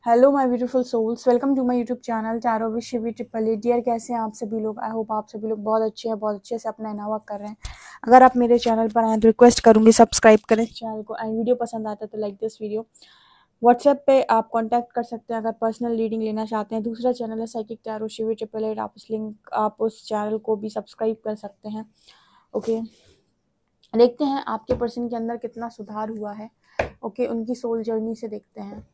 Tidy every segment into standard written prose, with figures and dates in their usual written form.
Hello my beautiful souls, welcome to my YouTube channel tarot with Shivi triple A. Dear, कैसे हैं आप सभी लोग? आई होप आप सभी लोग बहुत अच्छे हैं, बहुत अच्छे से अपना इनावा कर रहे हैं। अगर आप मेरे चैनल पर आए तो रिक्वेस्ट करूंगी सब्सक्राइब करें चैनल को एंड वीडियो पसंद आता है तो लाइक दिस वीडियो। व्हाट्सएप पे आप कांटेक्ट कर सकते हैं अगर पर्सनल रीडिंग लेना चाहते हैं। दूसरा चैनल है साइकिक टैरो शिवी ट्रिपल ए, आप उस चैनल को भी सब्सक्राइब कर सकते हैं। ओके, देखते हैं आपके पर्सन के अंदर कितना सुधार हुआ है। ओके, उनकी सोल जर्नी से देखते हैं।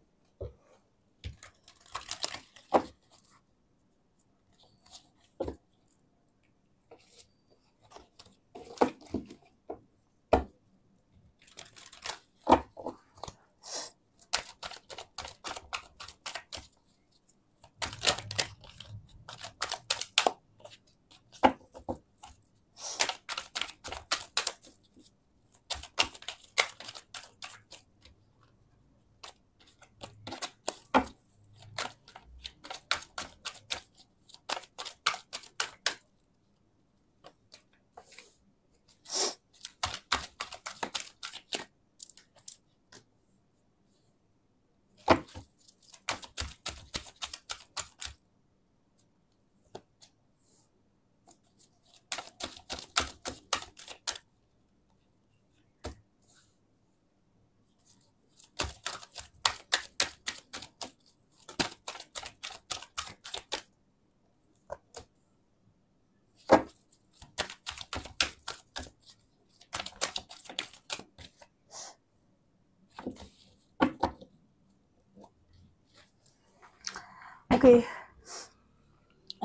ओके,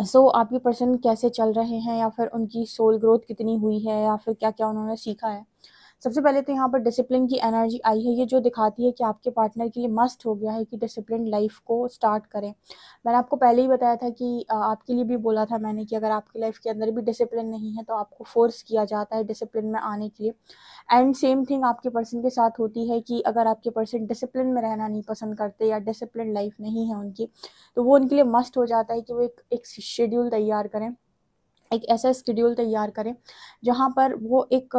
सो आपके पर्सन कैसे चल रहे हैं, या फिर उनकी सोल ग्रोथ कितनी हुई है, या फिर क्या क्या उन्होंने सीखा है। सबसे पहले तो यहाँ पर डिसिप्लिन की एनर्जी आई है, ये जो दिखाती है कि आपके पार्टनर के लिए मस्ट हो गया है कि डिसिप्लिन लाइफ को स्टार्ट करें। मैंने आपको पहले ही बताया था कि आपके लिए भी बोला था मैंने कि अगर आपकी लाइफ के अंदर भी डिसिप्लिन नहीं है तो आपको फोर्स किया जाता है डिसिप्लिन में आने के लिए। एंड सेम थिंग आपके पर्सन के साथ होती है कि अगर आपके पर्सन डिसिप्लिन में रहना नहीं पसंद करते या डिसिप्लिन लाइफ नहीं है उनकी, तो वो उनके लिए मस्ट हो जाता है कि वो एक शेड्यूल तैयार करें, एक ऐसा शेड्यूल तैयार करें जहाँ पर वो एक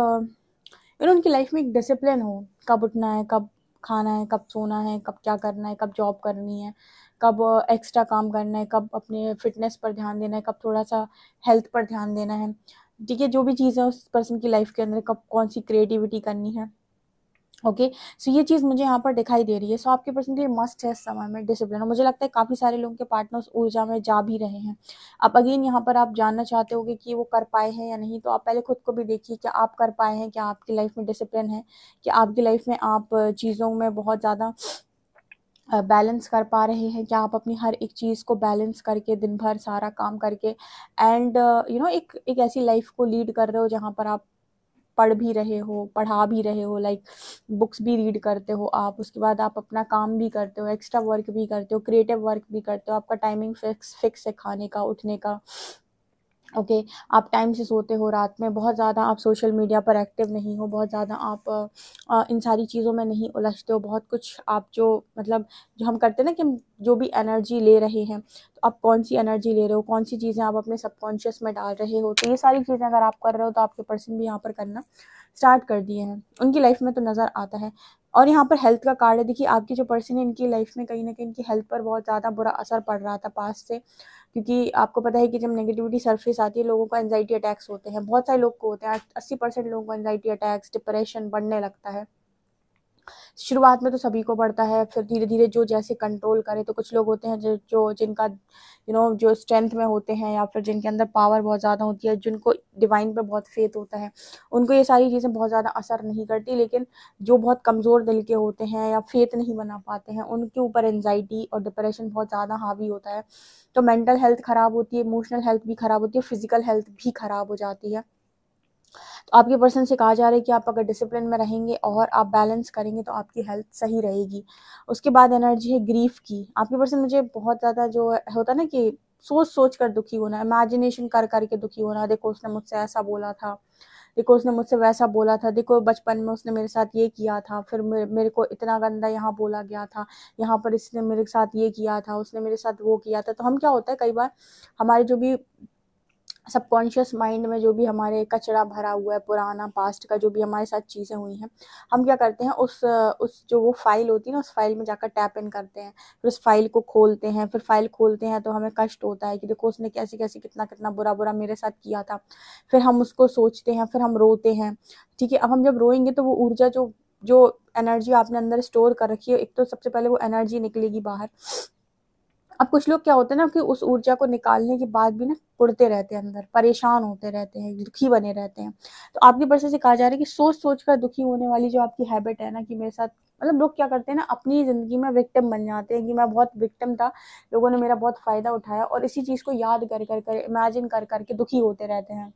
उनकी लाइफ में एक डिसिप्लिन हो। कब उठना है, कब खाना है, कब सोना है, कब क्या करना है, कब जॉब करनी है, कब एक्स्ट्रा काम करना है, कब अपने फिटनेस पर ध्यान देना है, कब थोड़ा सा हेल्थ पर ध्यान देना है। ठीक है, जो भी चीज़ है उस पर्सन की लाइफ के अंदर, कब कौन सी क्रिएटिविटी करनी है। ओके, सो ये चीज़ मुझे यहाँ पर दिखाई दे रही है। सो आपके पर्सन के लिए मस्ट है इस समय में डिसिप्लिन, और मुझे लगता है काफ़ी सारे लोगों के पार्टनर्स ऊर्जा में जा भी रहे हैं। अब अगेन यहाँ पर आप जानना चाहते होगे कि वो कर पाए हैं या नहीं, तो आप पहले खुद को भी देखिए क्या आप कर पाए हैं, क्या आपकी लाइफ में डिसिप्लिन है, क्या आपकी लाइफ में आप चीज़ों में बहुत ज़्यादा बैलेंस कर पा रहे हैं, क्या आप अपनी हर एक चीज़ को बैलेंस करके दिन भर सारा काम करके एंड एक ऐसी लाइफ को लीड कर रहे हो जहाँ पर आप पढ़ भी रहे हो, पढ़ा भी रहे हो, लाइक बुक्स भी रीड करते हो आप, उसके बाद आप अपना काम भी करते हो, एक्स्ट्रा वर्क भी करते हो, क्रिएटिव वर्क भी करते हो, आपका टाइमिंग फिक्स है खाने का, उठने का। ओके, आप टाइम से सोते हो रात में, बहुत ज़्यादा आप सोशल मीडिया पर एक्टिव नहीं हो, बहुत ज़्यादा आप इन सारी चीज़ों में नहीं उलझते हो। बहुत कुछ आप जो मतलब जो हम करते हैं ना कि हम जो भी एनर्जी ले रहे हैं, तो आप कौन सी एनर्जी ले रहे हो, कौन सी चीज़ें आप अपने सबकॉन्शियस में डाल रहे हो, तो ये सारी चीज़ें अगर आप कर रहे हो तो आपके पर्सन भी यहाँ पर करना स्टार्ट कर दिए हैं, उनकी लाइफ में तो नज़र आता है। और यहाँ पर हेल्थ का कार्ड है। देखिए, आपकी जो पर्सन है इनकी लाइफ में कहीं ना कहीं इनकी हेल्थ पर बहुत ज़्यादा बुरा असर पड़ रहा था पास्ट से, क्योंकि आपको पता है कि जब नेगेटिविटी सरफेस आती है लोगों को एंजाइटी अटैक्स होते हैं, बहुत सारे लोग को होते हैं, 80% लोगों को एंजाइटी अटैक्स, डिप्रेशन बढ़ने लगता है। शुरुआत में तो सभी को बढ़ता है, फिर धीरे धीरे जो जैसे कंट्रोल करे। तो कुछ लोग होते हैं जो जो जिनका जो स्ट्रेंथ में होते हैं, या फिर जिनके अंदर पावर बहुत ज़्यादा होती है, जिनको डिवाइन पे बहुत फेथ होता है, उनको ये सारी चीज़ें बहुत ज़्यादा असर नहीं करती। लेकिन जो बहुत कमज़ोर दिल के होते हैं या फेथ नहीं बना पाते हैं, उनके ऊपर एंजाइटी और डिप्रेशन बहुत ज़्यादा हावी होता है। तो मेंटल हेल्थ ख़राब होती है, इमोशनल हेल्थ भी ख़राब होती है, फिजिकल हेल्थ भी ख़राब हो जाती है। तो आपके पर्सन से कहा जा रहा है कि आप अगर डिसिप्लिन में रहेंगे और आप बैलेंस करेंगे तो आपकी हेल्थ सही रहेगी। उसके बाद एनर्जी है ग्रीफ की। आपके पर्सन मुझे बहुत ज़्यादा जो होता है ना कि सोच सोच कर दुखी होना, इमेजिनेशन कर करके दुखी होना। देखो उसने मुझसे ऐसा बोला था, देखो उसने मुझसे वैसा बोला था, देखो बचपन में उसने मेरे साथ ये किया था, फिर मेरे को इतना गंदा यहाँ बोला गया था, यहाँ पर इसने मेरे साथ ये किया था, उसने मेरे साथ वो किया था। तो हम क्या होता है कई बार हमारे जो भी सबकॉन्शियस माइंड में जो भी हमारे कचरा भरा हुआ है, पुराना पास्ट का जो भी हमारे साथ चीज़ें हुई हैं, हम क्या करते हैं उस जो वो फाइल होती है ना, उस फाइल में जाकर टैप इन करते हैं, फिर उस फाइल को खोलते हैं। फिर फाइल खोलते हैं तो हमें कष्ट होता है कि देखो उसने कैसे कैसे कितना कितना बुरा बुरा मेरे साथ किया था। फिर हम उसको सोचते हैं, फिर हम रोते हैं। ठीक है, अब हम जब रोएंगे तो वो ऊर्जा जो जो एनर्जी आपने अंदर स्टोर कर रखी है, एक तो सबसे पहले वो एनर्जी निकलेगी बाहर। अब कुछ लोग क्या होते हैं ना कि उस ऊर्जा को निकालने के बाद भी ना कुढ़ते रहते हैं, अंदर परेशान होते रहते हैं, दुखी बने रहते हैं। तो आपकी पर्सन से कहा जा रहा है कि सोच सोच कर दुखी होने वाली जो आपकी हैबिट है ना, कि मेरे साथ मतलब लोग क्या करते हैं ना, अपनी जिंदगी में विक्टिम बन जाते हैं कि मैं बहुत विक्टिम था, लोगों ने मेरा बहुत फायदा उठाया, और इसी चीज को याद कर कर कर इमेजिन कर करके दुखी होते रहते हैं।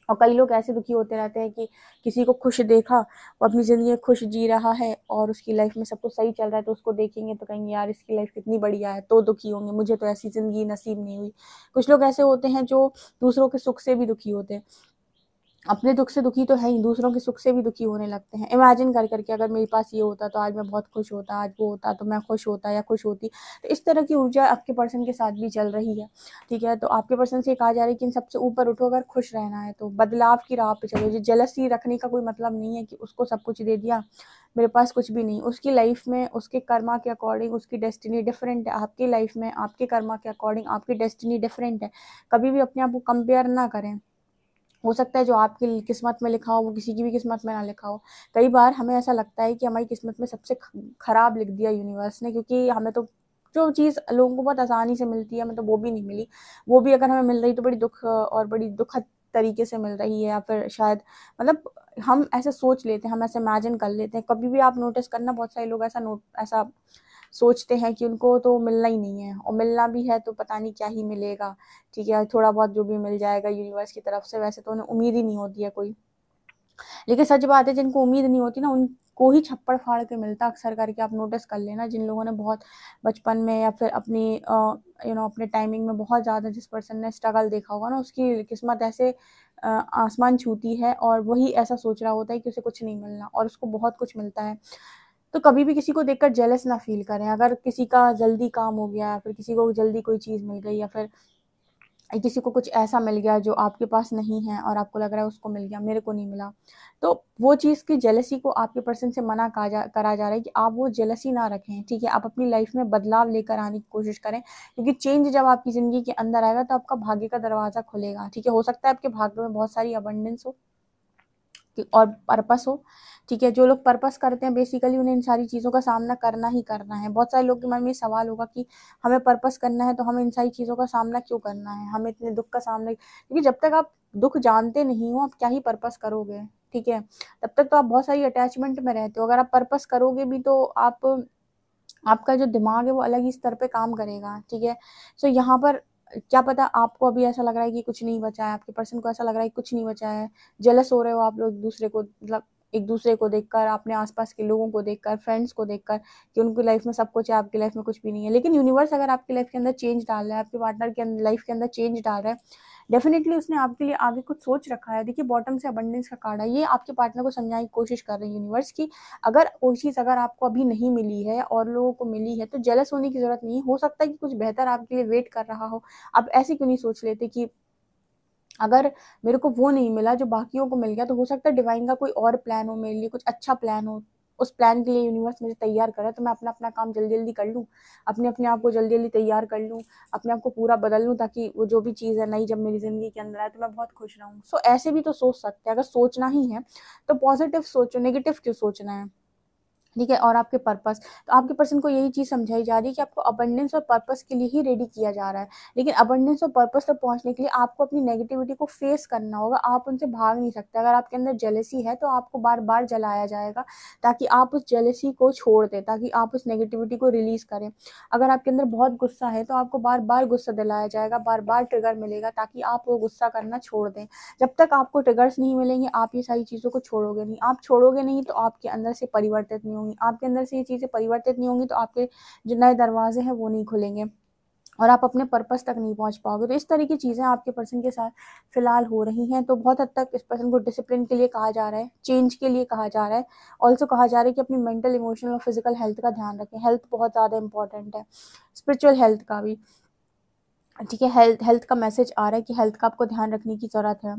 और कई लोग ऐसे दुखी होते रहते हैं कि किसी को खुश देखा, वो अपनी ज़िंदगी में खुश जी रहा है और उसकी लाइफ में सब कुछ सही चल रहा है, तो उसको देखेंगे तो कहेंगे यार इसकी लाइफ कितनी बढ़िया है, तो दुखी होंगे, मुझे तो ऐसी ज़िंदगी नसीब नहीं हुई। कुछ लोग ऐसे होते हैं जो दूसरों के सुख से भी दुखी होते हैं, अपने दुख से दुखी तो है ही, दूसरों के सुख से भी दुखी होने लगते हैं। इमेजिन कर करके अगर मेरे पास ये होता तो आज मैं बहुत खुश होता, आज वो होता तो मैं खुश होता या खुश होती। तो इस तरह की ऊर्जा आपके पर्सन के साथ भी चल रही है। ठीक है, तो आपके पर्सन से कहा जा रहा है कि इन सबसे ऊपर उठो, अगर खुश रहना है तो बदलाव की राह पे चलो। जो जेलसी रखने का कोई मतलब नहीं है कि उसको सब कुछ दे दिया, मेरे पास कुछ भी नहीं। उसकी लाइफ में उसके कर्मा के अकॉर्डिंग उसकी डेस्टिनी डिफरेंट है, आपकी लाइफ में आपके कर्मा के अकॉर्डिंग आपकी डेस्टिनी डिफरेंट है। कभी भी अपने आप को कंपेयर ना करें। हो सकता है जो आपकी किस्मत में लिखा हो वो किसी की भी किस्मत में ना लिखा हो। कई बार हमें ऐसा लगता है कि हमारी किस्मत में सबसे खराब लिख दिया यूनिवर्स ने, क्योंकि हमें तो जो चीज़ लोगों को बहुत आसानी से मिलती है हमें तो वो भी नहीं मिली। वो भी अगर हमें मिल रही तो बड़ी दुख और बड़ी दुखद तरीके से मिल रही है, या फिर शायद मतलब हम ऐसे सोच लेते हैं, हम ऐसे इमेजिन कर लेते हैं। कभी भी आप नोटिस करना, बहुत सारे लोग ऐसा सोचते हैं कि उनको तो मिलना ही नहीं है, और मिलना भी है तो पता नहीं क्या ही मिलेगा। ठीक है, थोड़ा बहुत जो भी मिल जाएगा यूनिवर्स की तरफ से, वैसे तो उन्हें उम्मीद ही नहीं होती है कोई। लेकिन सच बात है, जिनको उम्मीद नहीं होती ना उनको ही छप्पड़ फाड़ के मिलता, अक्सर करके आप नोटिस कर लेना। जिन लोगों ने बहुत बचपन में या फिर अपनी अपने टाइमिंग में बहुत ज़्यादा, जिस पर्सन ने स्ट्रगल देखा होगा ना, उसकी किस्मत ऐसे आसमान छूती है, और वही ऐसा सोच रहा होता है कि उसे कुछ नहीं मिलना और उसको बहुत कुछ मिलता है। तो कभी भी किसी को देखकर जेलस ना फील करें। अगर किसी का जल्दी काम हो गया, फिर किसी को जल्दी कोई चीज़ मिल गई, या फिर किसी को कुछ ऐसा मिल गया जो आपके पास नहीं है और आपको लग रहा है उसको मिल गया, मेरे को नहीं मिला, तो वो चीज़ की जेलसी को आपके पर्सन से मना करा जा रहा है कि आप वो जेलसी ना रखें। ठीक है, आप अपनी लाइफ में बदलाव लेकर आने की कोशिश करें, क्योंकि चेंज जब आपकी ज़िंदगी के अंदर आएगा तो आपका भाग्य का दरवाज़ा खुलेगा। ठीक है, हो सकता है आपके भाग्य में बहुत सारी अबंडेंस हो और पर्पस हो। ठीक है, जो लोग पर्पस करते हैं बेसिकली उन्हें इन सारी चीज़ों का सामना करना ही करना है। बहुत सारे लोग के मन में ये सवाल होगा कि हमें पर्पस करना है तो हमें इन सारी चीज़ों का सामना क्यों करना है, हमें इतने दुख का सामना, क्योंकि जब तक आप दुख जानते नहीं हो आप क्या ही पर्पस करोगे। ठीक है, तब तक तो आप बहुत सारी अटैचमेंट में रहते हो। अगर आप पर्पस करोगे भी तो आपका जो दिमाग है वो अलग ही स्तर पे काम करेगा। ठीक है, सो यहाँ पर क्या पता आपको अभी ऐसा लग रहा है कि कुछ नहीं बचा है, आपके पर्सन को ऐसा लग रहा है कि कुछ नहीं बचा है, जेलस हो रहे हो आप लोग दूसरे को, मतलब एक दूसरे को देखकर, अपने आसपास के लोगों को देखकर, फ्रेंड्स को देखकर कि उनकी लाइफ में सब कुछ है, आपकी लाइफ में कुछ भी नहीं है। लेकिन यूनिवर्स अगर आपकी लाइफ के अंदर चेंज डाल रहा है, आपके पार्टनर के लाइफ के अंदर चेंज डाल रहा है, डेफिनेटली उसने आपके लिए आगे कुछ सोच रखा है। देखिए, बॉटम से अबंडेंस का कार्ड है, ये आपके पार्टनर को समझाने की कोशिश कर रही है यूनिवर्स की अगर कोई चीज़ अगर आपको अभी नहीं मिली है और लोगों को मिली है तो जेलस होने की ज़रूरत नहीं है। हो सकता है कि कुछ बेहतर आपके लिए वेट कर रहा हो। आप ऐसे क्यों नहीं सोच लेते कि अगर मेरे को वो नहीं मिला जो बाकियों को मिल गया, तो हो सकता है डिवाइन का कोई और प्लान हो मेरे लिए, कुछ अच्छा प्लान हो। उस प्लान के लिए यूनिवर्स मुझे तैयार करे तो मैं अपना काम जल्दी-जल्दी कर लूँ, अपने आप को जल्दी-जल्दी तैयार कर लूँ, अपने आप को पूरा बदल लूँ, ताकि वो जो भी चीज़ है नई जब मेरी ज़िंदगी के अंदर आए तो मैं बहुत खुश रहूँ। सो ऐसे भी तो सोच सकते हैं, अगर सोचना ही है तो पॉजिटिव सोचो, नेगेटिव क्यों सोचना है। ठीक है, और आपके पर्पस, तो आपके पर्सन को यही चीज़ समझाई जा रही है कि आपको अबंडेंस और पर्पस के लिए ही रेडी किया जा रहा है। लेकिन अबंडेंस और पर्पस तक पहुंचने के लिए आपको अपनी नेगेटिविटी को फेस करना होगा, आप उनसे भाग नहीं सकते। अगर आपके अंदर जेलेसी है तो आपको बार बार जलाया जाएगा ताकि आप उस जेलेसी को छोड़ दें, ताकि आप उस नेगेटिविटी को रिलीज करें। अगर आपके अंदर बहुत गुस्सा है तो आपको बार बार गुस्सा दिलाया जाएगा, बार बार ट्रिगर मिलेगा ताकि आप वो गुस्सा करना छोड़ दें। जब तक आपको ट्रिगर्स नहीं मिलेंगे आप ये सारी चीज़ों को छोड़ोगे नहीं। आप छोड़ोगे नहीं तो आपके अंदर से परिवर्तित नहीं होंगी, आपके अंदर से ये चीज़ें परिवर्तित नहीं होंगी तो आपके जो नए दरवाजे हैं वो नहीं खुलेंगे और आप अपने पर्पस तक नहीं पहुंच पाओगे। तो इस तरह की चीज़ें आपके पर्सन के साथ फिलहाल हो रही हैं। तो बहुत हद तक इस पर्सन को डिसिप्लिन के लिए कहा जा रहा है, चेंज के लिए कहा जा रहा है। ऑल्सो कहा जा रहा है कि अपनी मेंटल, इमोशनल और फिजिकल हेल्थ का ध्यान रखें। हेल्थ बहुत ज़्यादा इंपॉर्टेंट है, स्पिरिचुअल हेल्थ का भी। ठीक है। हेल्थ हेल्थ का मैसेज आ रहा है कि हेल्थ का आपको ध्यान रखने की ज़रूरत है।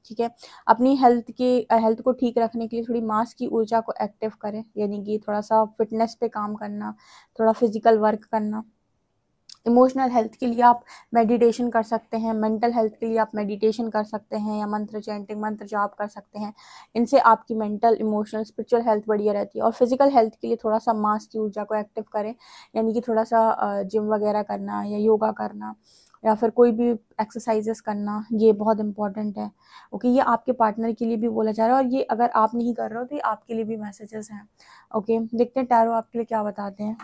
ठीक है। अपनी हेल्थ को ठीक रखने के लिए थोड़ी मांस की ऊर्जा को एक्टिव करें, यानी कि थोड़ा सा फिटनेस पे काम करना, थोड़ा फिजिकल वर्क करना। इमोशनल हेल्थ के लिए आप मेडिटेशन कर सकते हैं, मेंटल हेल्थ के लिए आप मेडिटेशन कर सकते हैं या मंत्र चैंटिंग, मंत्र जाप कर सकते हैं। इनसे आपकी मेंटल, इमोशनल, स्पिरिचुअल हेल्थ बढ़िया रहती है। और फिजिकल हेल्थ के लिए थोड़ा सा मांस की ऊर्जा को एक्टिव करें, यानी कि थोड़ा सा जिम वगैरह करना या योगा करना या फिर कोई भी एक्सरसाइजेस करना, ये बहुत इंपॉर्टेंट है। ओके, ये आपके पार्टनर के लिए भी बोला जा रहा है और ये अगर आप नहीं कर रहे हो तो ये आपके लिए भी मैसेजेस हैं। ओके, देखते हैं टैरो आपके लिए क्या बताते हैं।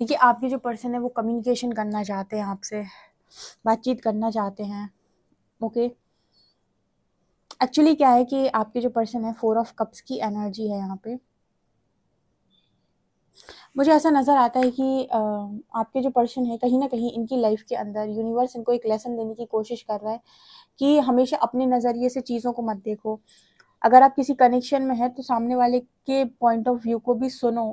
देखिए, आपके जो पर्सन है वो कम्युनिकेशन करना चाहते हैं आपसे, बातचीत करना चाहते हैं। ओके, एक्चुअली क्या है कि आपके जो पर्सन है 4 ऑफ कप्स की एनर्जी है यहाँ पे। मुझे ऐसा नज़र आता है कि आपके जो पर्सन है कहीं ना कहीं इनकी लाइफ के अंदर यूनिवर्स इनको एक लेसन देने की कोशिश कर रहा है कि हमेशा अपने नज़रिए से चीज़ों को मत देखो। अगर आप किसी कनेक्शन में हैं तो सामने वाले के पॉइंट ऑफ व्यू को भी सुनो,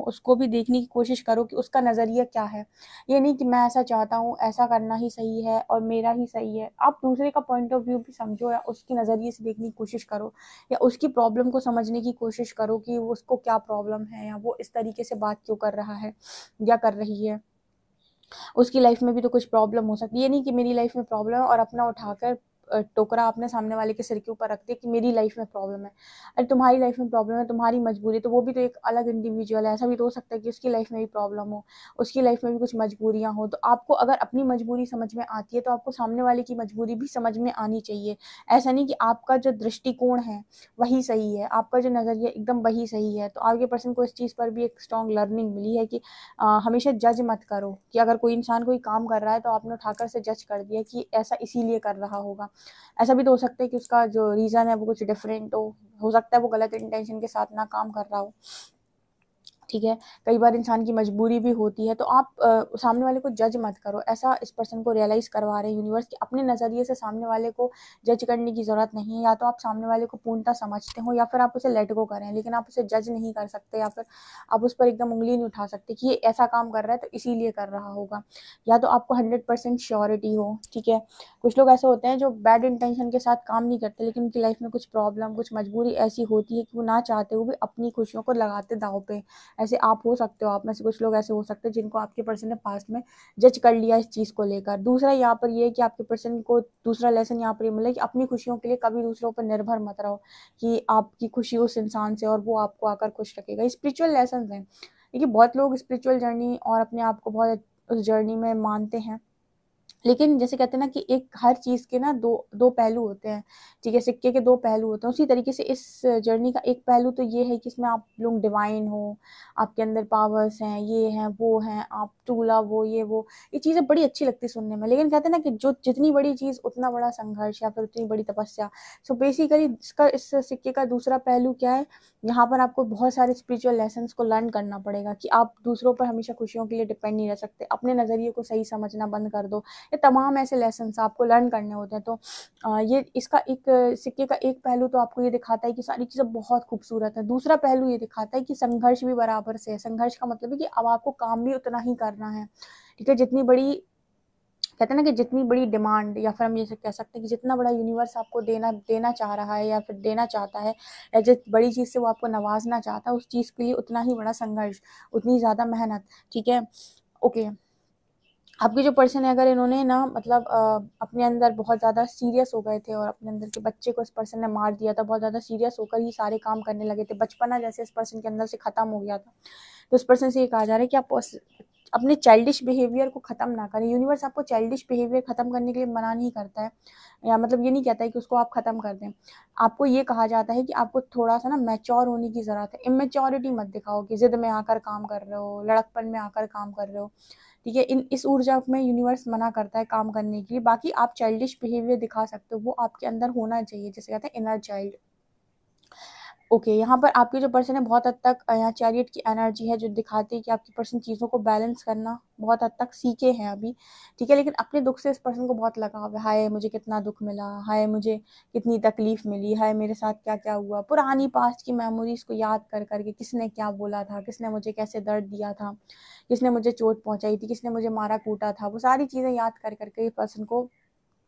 उसको भी देखने की कोशिश करो कि उसका नज़रिया क्या है। ये नहीं कि मैं ऐसा चाहता हूँ, ऐसा करना ही सही है और मेरा ही सही है। आप दूसरे का पॉइंट ऑफ व्यू भी समझो या उसके नज़रिए से देखने की कोशिश करो या उसकी प्रॉब्लम को समझने की कोशिश करो कि वो उसको क्या प्रॉब्लम है या वो इस तरीके से बात क्यों कर रहा है या कर रही है। उसकी लाइफ में भी तो कुछ प्रॉब्लम हो सकती है। ये नहीं कि मेरी लाइफ में प्रॉब्लम है और अपना उठाकर टोकरा अपने सामने वाले के सिर के ऊपर रख दिया कि मेरी लाइफ में प्रॉब्लम है। अरे तुम्हारी लाइफ में प्रॉब्लम है, तुम्हारी मजबूरी है, तो वो भी तो एक अलग इंडिविजुअल है। ऐसा भी तो हो सकता है कि उसकी लाइफ में भी प्रॉब्लम हो, उसकी लाइफ में भी कुछ मजबूरियां हो। तो आपको अगर अपनी मजबूरी समझ में आती है तो आपको सामने वाले की मजबूरी भी समझ में आनी चाहिए। ऐसा नहीं कि आपका जो दृष्टिकोण है वही सही है, आपका जो नज़रिया एकदम वही सही है। तो आगे पर्सन को इस चीज़ पर भी एक स्ट्रॉन्ग लर्निंग मिली है कि हमेशा जज मत करो कि अगर कोई इंसान कोई काम कर रहा है तो आपने उठाकर से जज कर दिया कि ऐसा इसीलिए कर रहा होगा। ऐसा भी तो हो सकता है कि उसका जो रीज़न है वो कुछ डिफरेंट हो सकता है वो गलत इंटेंशन के साथ ना काम कर रहा हो। ठीक है, कई बार इंसान की मजबूरी भी होती है। तो आप सामने वाले को जज मत करो, ऐसा इस पर्सन को रियलाइज़ करवा रहे हैं यूनिवर्स कि अपने नज़रिए से सामने वाले को जज करने की ज़रूरत नहीं है। या तो आप सामने वाले को पूर्णतः समझते हो या फिर आप उसे लेट गो करें, लेकिन आप उसे जज नहीं कर सकते या फिर आप उस पर एकदम उंगली नहीं उठा सकते कि ये ऐसा काम कर रहा है तो इसीलिए कर रहा होगा। या तो आपको 100% श्योरिटी हो। ठीक है, कुछ लोग ऐसे होते हैं जो बैड इंटेंशन के साथ काम नहीं करते, लेकिन उनकी लाइफ में कुछ प्रॉब्लम, कुछ मजबूरी ऐसी होती है कि वो ना चाहते हुए भी अपनी खुशियों को लगाते दाव पे। ऐसे आप हो सकते हो, आप में से कुछ लोग ऐसे हो सकते हैं जिनको आपके पर्सन ने पास्ट में जज कर लिया इस चीज़ को लेकर। दूसरा यहाँ पर ये है कि आपके पर्सन को दूसरा लेसन यहाँ पर ये मिला कि अपनी खुशियों के लिए कभी दूसरों पर निर्भर मत रहो कि आपकी खुशी उस इंसान से और वो आपको आकर खुश रखेगा। स्पिरिचुअल लेसन हैं। देखिए, बहुत लोग स्पिरिचुअल जर्नी और अपने आप को बहुत उस जर्नी में मानते हैं, लेकिन जैसे कहते हैं ना कि एक हर चीज़ के ना दो दो पहलू होते हैं। ठीक है, सिक्के के दो पहलू होते हैं। उसी तरीके से इस जर्नी का एक पहलू तो ये है कि इसमें आप लोग डिवाइन हो, आपके अंदर पावर्स हैं, ये हैं, वो हैं, आप ट्रू लव वो, ये चीज़ें बड़ी अच्छी लगती है सुनने में। लेकिन कहते हैं ना कि जो जितनी बड़ी चीज़ उतना बड़ा संघर्ष या फिर उतनी बड़ी तपस्या। सो बेसिकली इसका इस सिक्के का दूसरा पहलू क्या है, यहाँ पर आपको बहुत सारे स्पिरिचुअल लेसन्स को लर्न करना पड़ेगा कि आप दूसरों पर हमेशा खुशियों के लिए डिपेंड नहीं रह सकते। अपने नज़रिए को सही समझना बंद कर दो। ये तमाम ऐसे लेसन्स आपको लर्न करने होते हैं। तो ये इसका एक सिक्के का एक पहलू तो आपको ये दिखाता है कि सारी चीज़ें बहुत खूबसूरत है। दूसरा पहलू ये दिखाता है कि संघर्ष भी बराबर से है। संघर्ष का मतलब है कि अब आपको काम भी उतना ही करना है। ठीक है, जितनी बड़ी कहते हैं ना कि जितनी बड़ी डिमांड, या फिर हम ये कह सकते हैं कि जितना बड़ा यूनिवर्स आपको देना चाह रहा है या फिर देना चाहता है, या जिस बड़ी चीज़ से वो आपको नवाजना चाहता है, उस चीज़ के लिए उतना ही बड़ा संघर्ष, उतनी ज़्यादा मेहनत। ठीक है, ओके। आपके जो पर्सन है, अगर इन्होंने ना मतलब अपने अंदर बहुत ज़्यादा सीरियस हो गए थे और अपने अंदर के बच्चे को इस पर्सन ने मार दिया था, बहुत ज़्यादा सीरियस होकर ही सारे काम करने लगे थे, बचपना जैसे इस पर्सन के अंदर से ख़त्म हो गया था, तो इस पर्सन से ये कहा जा रहा है कि आप अपने चाइल्डिश बिहेवियर को ख़त्म ना करें। यूनिवर्स आपको चाइल्डिश बिहेवियर ख़त्म करने के लिए मना नहीं करता है, या मतलब ये नहीं कहता है कि उसको आप ख़त्म कर दें। आपको ये कहा जाता है कि आपको थोड़ा सा ना मैच्योर होने की ज़रूरत है। इमेच्योरिटी मत दिखाओ कि ज़िद में आकर काम कर रहे हो, लड़कपन में आकर काम कर रहे हो। ठीक है, इस ऊर्जा में यूनिवर्स मना करता है काम करने के लिए। बाकी आप चाइल्डिश बिहेवियर दिखा सकते हो, वो आपके अंदर होना चाहिए, जिसे कहते हैं इनर चाइल्ड। ओके, यहाँ पर आपके जो पर्सन है बहुत हद तक यहाँ चैरियट की एनर्जी है, जो दिखाती है कि आपकी पर्सन चीज़ों को बैलेंस करना बहुत हद तक सीखे हैं अभी। ठीक है, लेकिन अपने दुख से इस पर्सन को बहुत लगाव है। हाय मुझे कितना दुख मिला, हाय मुझे कितनी तकलीफ मिली, हाय मेरे साथ क्या क्या हुआ, पुरानी पास्ट की मेमोरीज को याद कर करके, किसने क्या बोला था, किसने मुझे कैसे दर्द दिया था, किसने मुझे चोट पहुंचाई थी, किसने मुझे मारा कूटा था, वो सारी चीज़ें याद कर करके ये पर्सन को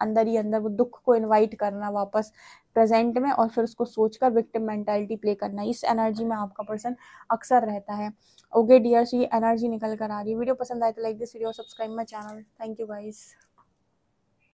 अंदर ही अंदर वो दुख को इनवाइट करना वापस प्रेजेंट में, और फिर उसको सोचकर विक्टिम मेंटालिटी प्ले करना। इस एनर्जी में आपका पर्सन अक्सर रहता है। ओके डियर, सो ये एनर्जी निकल कर आ रही है। वीडियो पसंद आए तो like this video, subscribe my channel. Thank you guys.